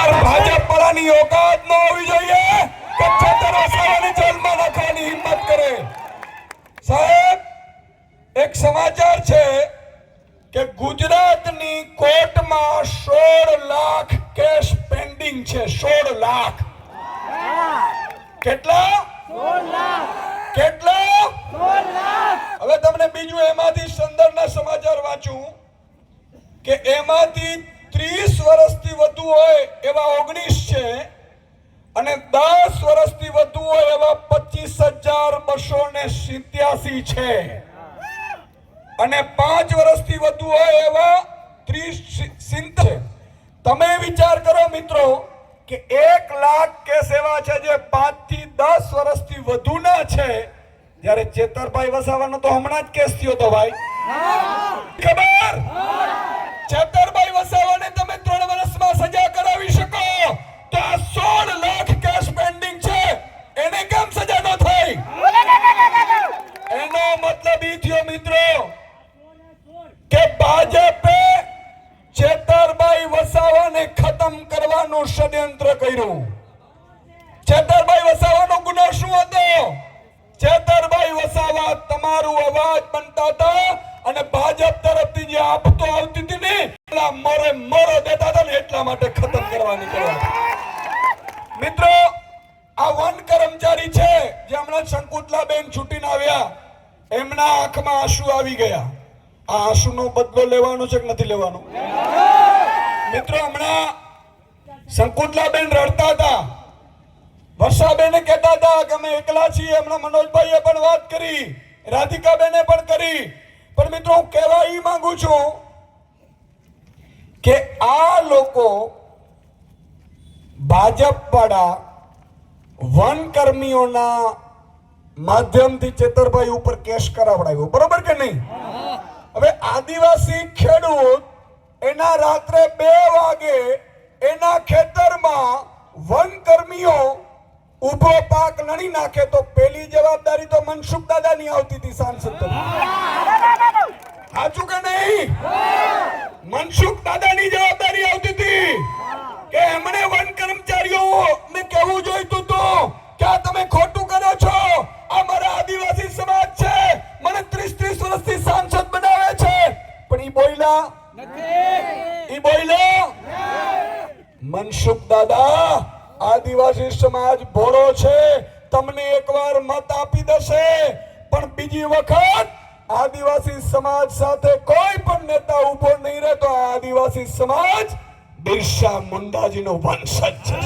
ખરેખર ભાજપ વાળાની ઓકાત ન હોવી જોઈએ કે ચેતર વસાવાને જેલમાં નાખવાની હિંમત કરે. સાહેબ, એક સમાચાર છે કે ગુજરાતની કોર્ટમાં 16 લાખ કેસ પેન્ડિંગ છે. 16 લાખ. કેટલા? 16 લાખ. કેટલા? 16 લાખ. હવે તમને બીજું એમાંથી સંદર્ભના સમાચાર વાંચું કે એમાંથી 30 વર્ષથી વધુ હોય એવા 19 છે અને 10 વર્ષથી વધુ હોય એવા 25,287 છે અને 5 વર્ષથી વધુ હોય એવા 30 છે. તમે વિચાર કરો મિત્રો કે 1 લાખ કેસ એવા છે જે 5 થી 10 વર્ષથી વધુના છે, જ્યારે ચેતરભાઈ વસાવાનો તો હમણાં જ કેસ થયો તો ભાઈ. ખબર? ચેતરભાઈ વસાવાને તમે 3 વર્ષમાં સજા કરાવી શકો તો આ 16 લાખ કેસ પેન્ડિંગ છે એને કેમ સજા ન થઈ? એનો મતલબ ઈ થયો મિત્રો કે ભાજપે ચેતરભાઈ વસાવાને ખતમ કરવાનું ષડયંત્ર કર્યું. ચેતરભાઈ વસાવાનો ગુનો શું હતો? ચેતરભાઈ વસાવા તમારું અવાજ બનતા હતા અને ભાજપ તરફથી જે આપતો આવતી હતી ને એટલા મોરે મોરો દેતા હતા ને એટલા માટે ખતમ કરવાની કરવા. મિત્રો, આ વન કર્મચારી છે જે હમણાં શંકુતલાબેન છૂટીને આવ્યા, એમના આંખમાં આંસુ આવી ગયા. આ આંસુનો બદલો લેવાનો છે કે નથી લેવાનો? મિત્રો, હમણાં શંકુતલાબેન રડતા હતા. વર્ષાબેને કહેતા હતા કે અમે એકલા છીએ. હમણાં મનોજભાઈએ પણ વાત કરી, રાધિકાબેને પણ કરી. પણ મિત્રો, હું કહેવા ઈ માંગુ છું કે આ લોકો ભાજપ વાળા વન કર્મીઓના માધ્યમથી ચેતરભાઈ ઉપર કેસ કરાવડાવ્યો, બરોબર કે નહીં? હવે આદિવાસી ખેડૂત એના રાત્રે 2 વાગે એના ખેતરમાં વન કર્મીઓ ઉભો પાક લણી નાખે તો પેલી જવાબદારી તો મનસુખ દાદાની આવતી હતી સાંસદ તરીકે. સાચું કે નહીં? મનસુખ દાદાની જવાબદારી આવતી હતી કે એમણે વન કર્મચારીઓને કહેવું જોઈતું હતું કે આ તમે ખોટું કરો છો, આ મારા આદિવાસી સમાજ છે, મને 30 વર્ષથી સાંસદ બનાવે છે. પણ ઈ બોલ્યા નથી. ઈ બોલ્યા મનસુખ દાદા, આદિવાસી સમાજ ભોળો છે, તમને એકવાર મત આપી દેશે, પણ બીજી વખત આદિવાસી સમાજ સાથે કોઈ પણ નેતા ઉભો નહીં રહેતો. આદિવાસી સમાજ બિરસા મુંડાજીનો વંશજ છે.